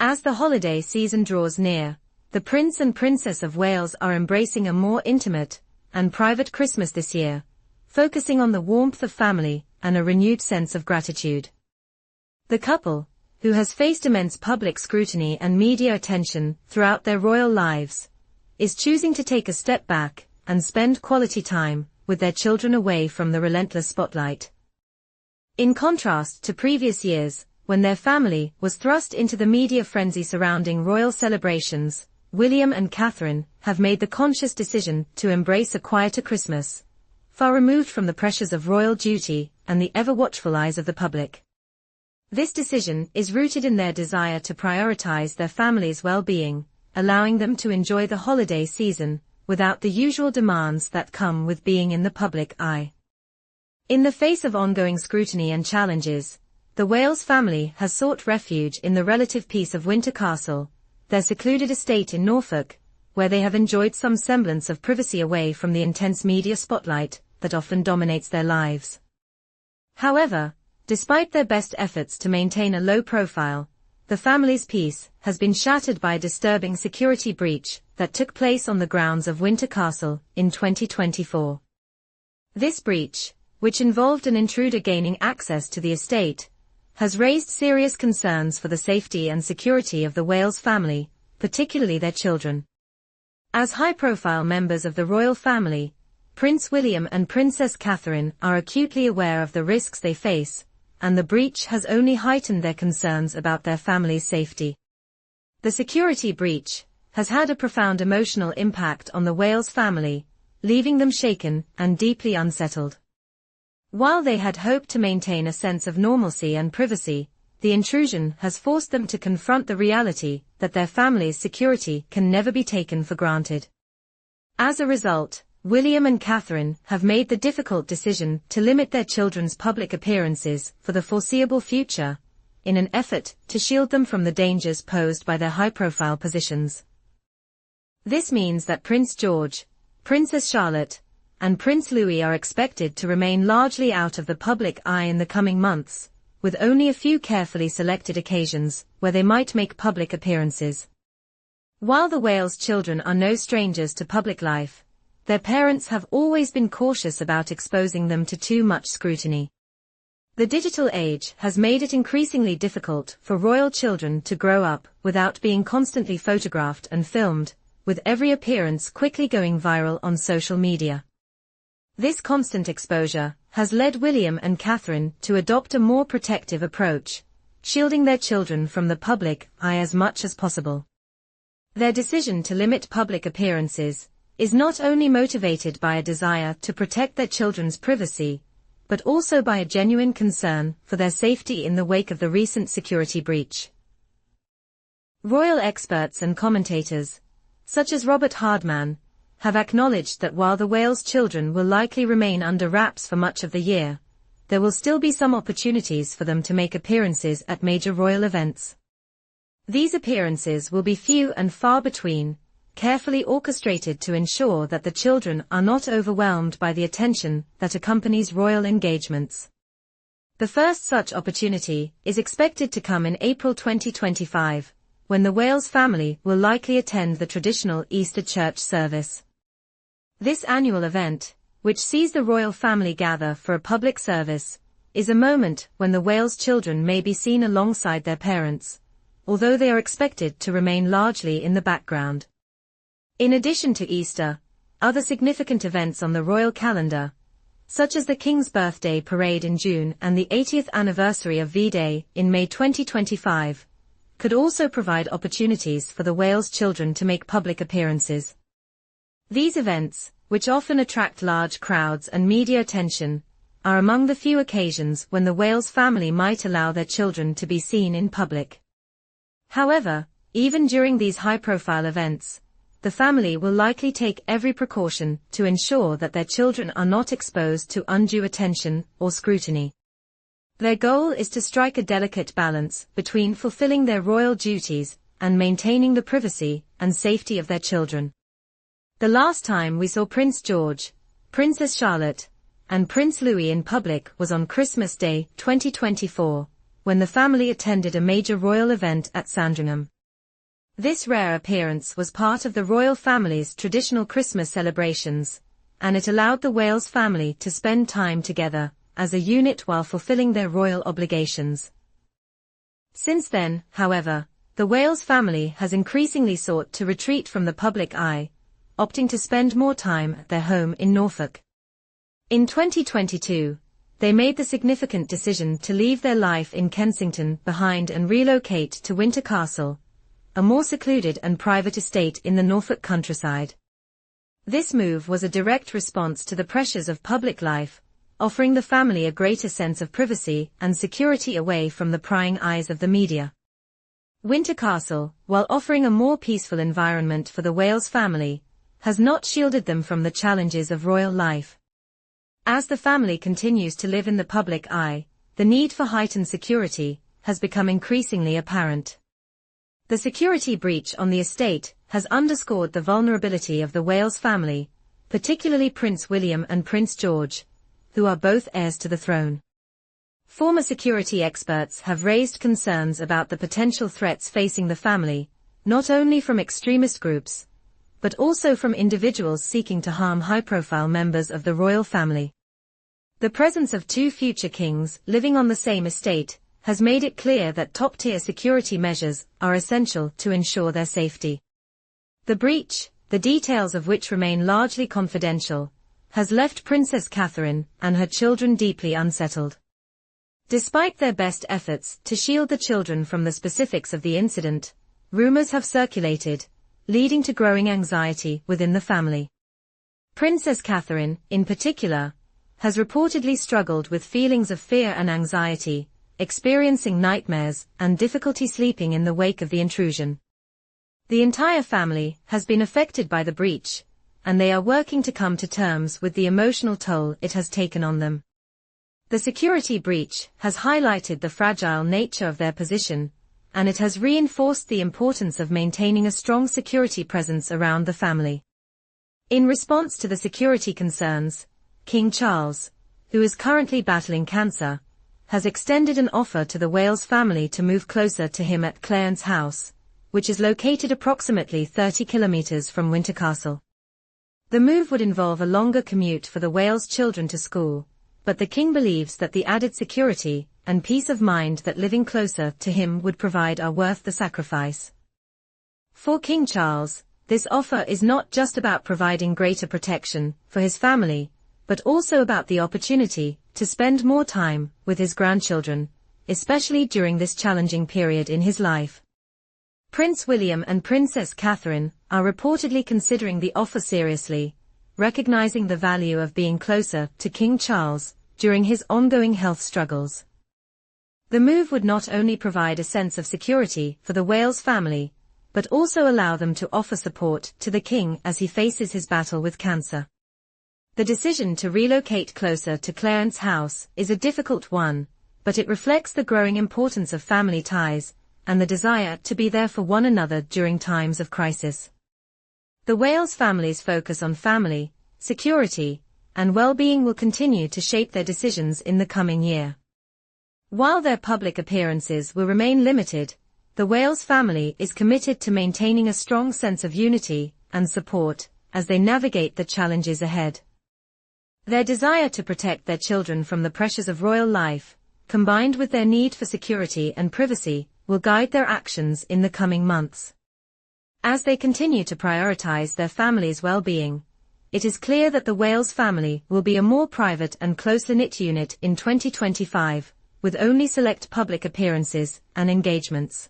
As the holiday season draws near, the Prince and Princess of Wales are embracing a more intimate and private Christmas this year, focusing on the warmth of family and a renewed sense of gratitude. The couple, who has faced immense public scrutiny and media attention throughout their royal lives, is choosing to take a step back and spend quality time with their children away from the relentless spotlight. In contrast to previous years, when their family was thrust into the media frenzy surrounding royal celebrations, William and Catherine have made the conscious decision to embrace a quieter Christmas, far removed from the pressures of royal duty and the ever-watchful eyes of the public. This decision is rooted in their desire to prioritize their family's well-being, allowing them to enjoy the holiday season without the usual demands that come with being in the public eye. In the face of ongoing scrutiny and challenges, the Wales family has sought refuge in the relative peace of Winter Castle, their secluded estate in Norfolk, where they have enjoyed some semblance of privacy away from the intense media spotlight that often dominates their lives. However, despite their best efforts to maintain a low profile, the family's peace has been shattered by a disturbing security breach that took place on the grounds of Winter Castle in 2024. This breach, which involved an intruder gaining access to the estate, has raised serious concerns for the safety and security of the Wales family, particularly their children. As high-profile members of the royal family, Prince William and Princess Catherine are acutely aware of the risks they face, and the breach has only heightened their concerns about their family's safety. The security breach has had a profound emotional impact on the Wales family, leaving them shaken and deeply unsettled. While they had hoped to maintain a sense of normalcy and privacy, the intrusion has forced them to confront the reality that their family's security can never be taken for granted. As a result, William and Catherine have made the difficult decision to limit their children's public appearances for the foreseeable future, in an effort to shield them from the dangers posed by their high-profile positions. This means that Prince George, Princess Charlotte, and Prince Louis are expected to remain largely out of the public eye in the coming months, with only a few carefully selected occasions where they might make public appearances. While the Wales children are no strangers to public life, their parents have always been cautious about exposing them to too much scrutiny. The digital age has made it increasingly difficult for royal children to grow up without being constantly photographed and filmed, with every appearance quickly going viral on social media. This constant exposure has led William and Catherine to adopt a more protective approach, shielding their children from the public eye as much as possible. Their decision to limit public appearances is not only motivated by a desire to protect their children's privacy, but also by a genuine concern for their safety in the wake of the recent security breach. Royal experts and commentators, such as Robert Hardman, have acknowledged that while the Wales children will likely remain under wraps for much of the year, there will still be some opportunities for them to make appearances at major royal events. These appearances will be few and far between, carefully orchestrated to ensure that the children are not overwhelmed by the attention that accompanies royal engagements. The first such opportunity is expected to come in April 2025, when the Wales family will likely attend the traditional Easter church service. This annual event, which sees the royal family gather for a public service, is a moment when the Wales children may be seen alongside their parents, although they are expected to remain largely in the background. In addition to Easter, other significant events on the royal calendar, such as the King's Birthday Parade in June and the 80th anniversary of V-Day in May 2025, could also provide opportunities for the Wales children to make public appearances. These events, which often attract large crowds and media attention, are among the few occasions when the Wales family might allow their children to be seen in public. However, even during these high-profile events, the family will likely take every precaution to ensure that their children are not exposed to undue attention or scrutiny. Their goal is to strike a delicate balance between fulfilling their royal duties and maintaining the privacy and safety of their children. The last time we saw Prince George, Princess Charlotte, and Prince Louis in public was on Christmas Day 2024, when the family attended a major royal event at Sandringham. This rare appearance was part of the royal family's traditional Christmas celebrations, and it allowed the Wales family to spend time together as a unit while fulfilling their royal obligations. Since then, however, the Wales family has increasingly sought to retreat from the public eye, opting to spend more time at their home in Norfolk. In 2022, they made the significant decision to leave their life in Kensington behind and relocate to Winter Castle, a more secluded and private estate in the Norfolk countryside. This move was a direct response to the pressures of public life, offering the family a greater sense of privacy and security away from the prying eyes of the media. Winter Castle, while offering a more peaceful environment for the Wales family, has not shielded them from the challenges of royal life. As the family continues to live in the public eye, the need for heightened security has become increasingly apparent. The security breach on the estate has underscored the vulnerability of the Wales family, particularly Prince William and Prince George, who are both heirs to the throne. Former security experts have raised concerns about the potential threats facing the family, not only from extremist groups, but also from individuals seeking to harm high-profile members of the royal family. The presence of two future kings living on the same estate has made it clear that top-tier security measures are essential to ensure their safety. The breach, the details of which remain largely confidential, has left Princess Catherine and her children deeply unsettled. Despite their best efforts to shield the children from the specifics of the incident, rumors have circulated, leading to growing anxiety within the family. Princess Catherine, in particular, has reportedly struggled with feelings of fear and anxiety, experiencing nightmares and difficulty sleeping in the wake of the intrusion. The entire family has been affected by the breach, and they are working to come to terms with the emotional toll it has taken on them. The security breach has highlighted the fragile nature of their position, and it has reinforced the importance of maintaining a strong security presence around the family. In response to the security concerns, King Charles, who is currently battling cancer, has extended an offer to the Wales family to move closer to him at Clarence House, which is located approximately 30 kilometers from Winter Castle. The move would involve a longer commute for the Wales children to school, but the king believes that the added security and peace of mind that living closer to him would provide are worth the sacrifice. For King Charles, this offer is not just about providing greater protection for his family, but also about the opportunity to spend more time with his grandchildren, especially during this challenging period in his life. Prince William and Princess Catherine are reportedly considering the offer seriously, recognizing the value of being closer to King Charles during his ongoing health struggles. The move would not only provide a sense of security for the Wales family, but also allow them to offer support to the king as he faces his battle with cancer. The decision to relocate closer to Clarence House is a difficult one, but it reflects the growing importance of family ties and the desire to be there for one another during times of crisis. The Wales family's focus on family, security, and well-being will continue to shape their decisions in the coming year. While their public appearances will remain limited, the Wales family is committed to maintaining a strong sense of unity and support as they navigate the challenges ahead. Their desire to protect their children from the pressures of royal life, combined with their need for security and privacy, will guide their actions in the coming months. As they continue to prioritize their family's well-being, it is clear that the Wales family will be a more private and closer-knit unit in 2025, with only select public appearances and engagements.